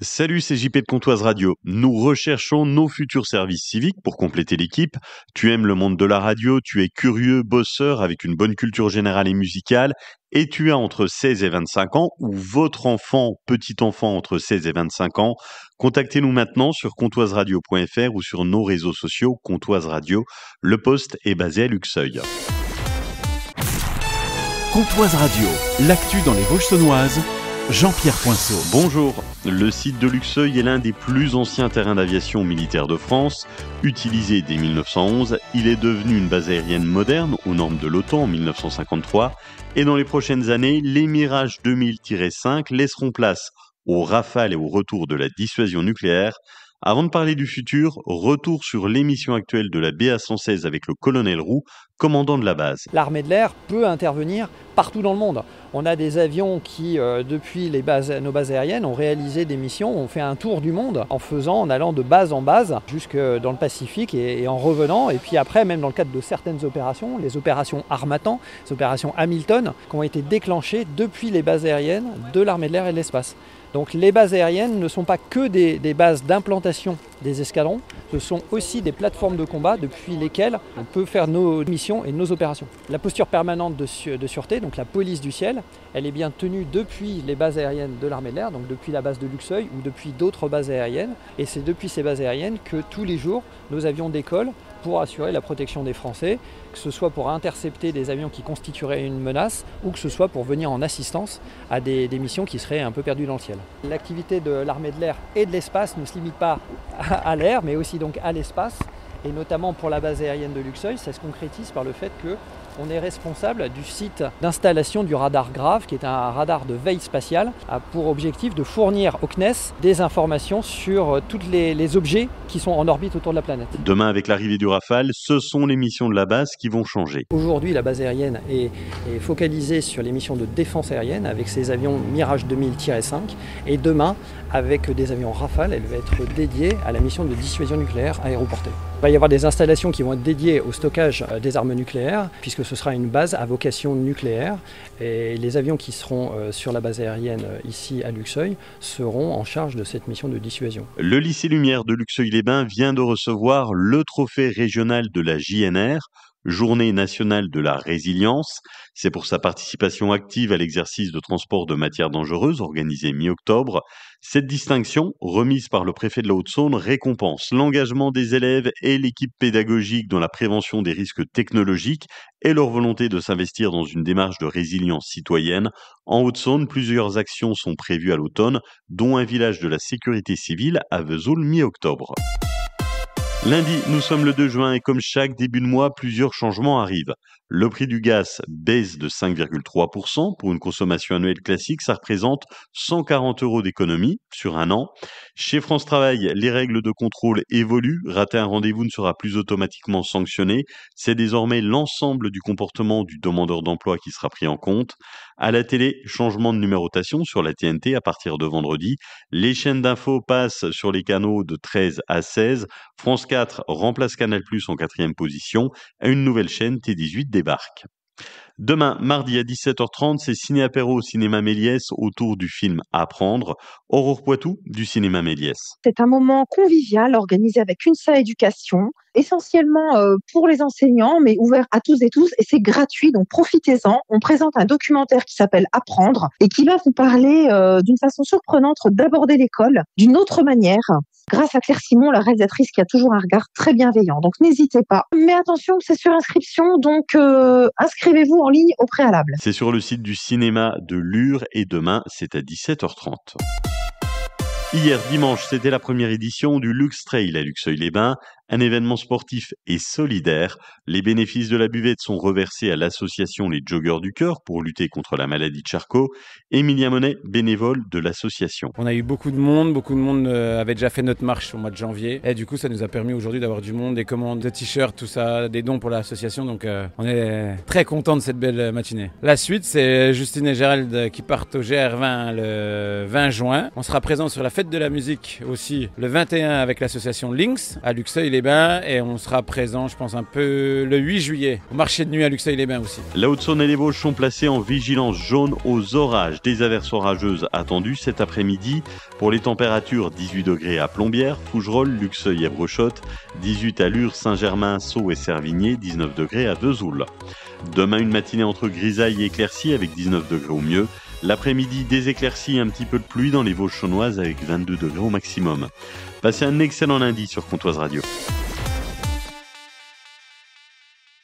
Salut, c'est JP de Comptoise Radio. Nous recherchons nos futurs services civiques pour compléter l'équipe. Tu aimes le monde de la radio, tu es curieux, bosseur avec une bonne culture générale et musicale, et tu as entre 16 et 25 ans ou votre enfant, petit enfant entre 16 et 25 ans. Contactez-nous maintenant sur comptoiseradio.fr ou sur nos réseaux sociaux Comptoise Radio. Le poste est basé à Luxeuil. Comptoise Radio, l'actu dans les Vosges saunoises. Jean-Pierre Poinceau. Bonjour. Le site de Luxeuil est l'un des plus anciens terrains d'aviation militaire de France. Utilisé dès 1911, il est devenu une base aérienne moderne aux normes de l'OTAN en 1953. Et dans les prochaines années, les Mirage 2000-5 laisseront place aux Rafales et au retour de la dissuasion nucléaire. Avant de parler du futur, retour sur l'émission actuelle de la BA-116 avec le colonel Roux, commandant de la base. L'armée de l'air peut intervenir partout dans le monde. On a des avions qui, depuis nos bases aériennes, ont réalisé des missions, ont fait un tour du monde en allant de base en base jusque dans le Pacifique et en revenant. Et puis après, même dans le cadre de certaines opérations, les opérations Harmattan, les opérations Hamilton, qui ont été déclenchées depuis les bases aériennes de l'armée de l'air et de l'espace. Donc les bases aériennes ne sont pas que des bases d'implantation des escadrons, ce sont aussi des plateformes de combat depuis lesquelles on peut faire nos missions et nos opérations. La posture permanente de sûreté, donc la police du ciel, elle est bien tenue depuis les bases aériennes de l'armée de l'air, donc depuis la base de Luxeuil ou depuis d'autres bases aériennes. Et c'est depuis ces bases aériennes que tous les jours, nos avions décollent pour assurer la protection des Français, que ce soit pour intercepter des avions qui constitueraient une menace ou que ce soit pour venir en assistance à des missions qui seraient un peu perdues dans le ciel. L'activité de l'armée de l'air et de l'espace ne se limite pas à l'air, mais aussi donc à l'espace. Et notamment pour la base aérienne de Luxeuil, ça se concrétise par le fait qu'on est responsable du site d'installation du radar Grave, qui est un radar de veille spatiale, a pour objectif de fournir au CNES des informations sur tous les objets qui sont en orbite autour de la planète. Demain, avec l'arrivée du Rafale, ce sont les missions de la base qui vont changer. Aujourd'hui, la base aérienne est focalisée sur les missions de défense aérienne avec ses avions Mirage 2000-5. Et demain, avec des avions Rafale, elle va être dédiée à la mission de dissuasion nucléaire aéroportée. Il va y avoir des installations qui vont être dédiées au stockage des armes nucléaires, puisque ce sera une base à vocation nucléaire. Et les avions qui seront sur la base aérienne ici à Luxeuil seront en charge de cette mission de dissuasion. Le lycée Lumière de Luxeuil-les-Bains vient de recevoir le trophée régional de la JNR, Journée nationale de la résilience. C'est pour sa participation active à l'exercice de transport de matières dangereuses organisé mi-octobre. Cette distinction, remise par le préfet de la Haute-Saône, récompense l'engagement des élèves et l'équipe pédagogique dans la prévention des risques technologiques et leur volonté de s'investir dans une démarche de résilience citoyenne. En Haute-Saône, plusieurs actions sont prévues à l'automne, dont un village de la sécurité civile à Vesoul mi-octobre. Lundi, nous sommes le 2 juin et comme chaque début de mois, plusieurs changements arrivent. Le prix du gaz baisse de 5,3%. Pour une consommation annuelle classique, ça représente 140 € d'économie sur un an. Chez France Travail, les règles de contrôle évoluent. Rater un rendez-vous ne sera plus automatiquement sanctionné. C'est désormais l'ensemble du comportement du demandeur d'emploi qui sera pris en compte. À la télé, changement de numérotation sur la TNT à partir de vendredi. Les chaînes d'infos passent sur les canaux de 13 à 16. France 4 remplace Canal+ en 4e position. Une nouvelle chaîne, T18, débarque. Demain, mardi à 17h30, c'est Ciné-Apéro au Cinéma Méliès autour du film Apprendre. Aurore Poitou du Cinéma Méliès. C'est un moment convivial organisé avec UNSA Éducation, essentiellement pour les enseignants, mais ouvert à tous et tous, et c'est gratuit, donc profitez-en. On présente un documentaire qui s'appelle Apprendre et qui va vous parler d'une façon surprenante d'aborder l'école d'une autre manière, grâce à Claire Simon, la réalisatrice qui a toujours un regard très bienveillant. Donc n'hésitez pas. Mais attention, c'est sur inscription, donc inscrivez-vous en ligne au préalable. C'est sur le site du cinéma de Lure et demain, c'est à 17h30. Hier, dimanche, c'était la première édition du Lux Trail à Luxeuil-les-Bains, un événement sportif et solidaire. Les bénéfices de la buvette sont reversés à l'association Les Joggeurs du Cœur pour lutter contre la maladie de Charcot. Emilia Monet, bénévole de l'association. On a eu beaucoup de monde avait déjà fait notre marche au mois de janvier. Et du coup, ça nous a permis aujourd'hui d'avoir du monde, des commandes de t-shirts, tout ça, des dons pour l'association. Donc on est très contents de cette belle matinée. La suite, c'est Justine et Gérald qui partent au GR20 le 20 juin. On sera présents sur la fête fête de la musique aussi le 21 avec l'association Lynx à Luxeuil-les-Bains et on sera présent, je pense, un peu le 8 juillet au marché de nuit à Luxeuil-les-Bains aussi. La Haute-Saône et les Vosges sont placés en vigilance jaune aux orages. Des averses orageuses attendues cet après-midi. Pour les températures, 18 degrés à Plombières, Fougerolles, Luxeuil et Brochotte, 18 à Lure, Saint-Germain, Sceaux et Servigné, 19 degrés à Vesoul. Demain, une matinée entre grisaille et éclaircie avec 19 degrés au mieux. L'après-midi, des éclaircies et un petit peu de pluie dans les Vosges saunoises avec 22 degrés au maximum. Passez un excellent lundi sur Comtoise Radio.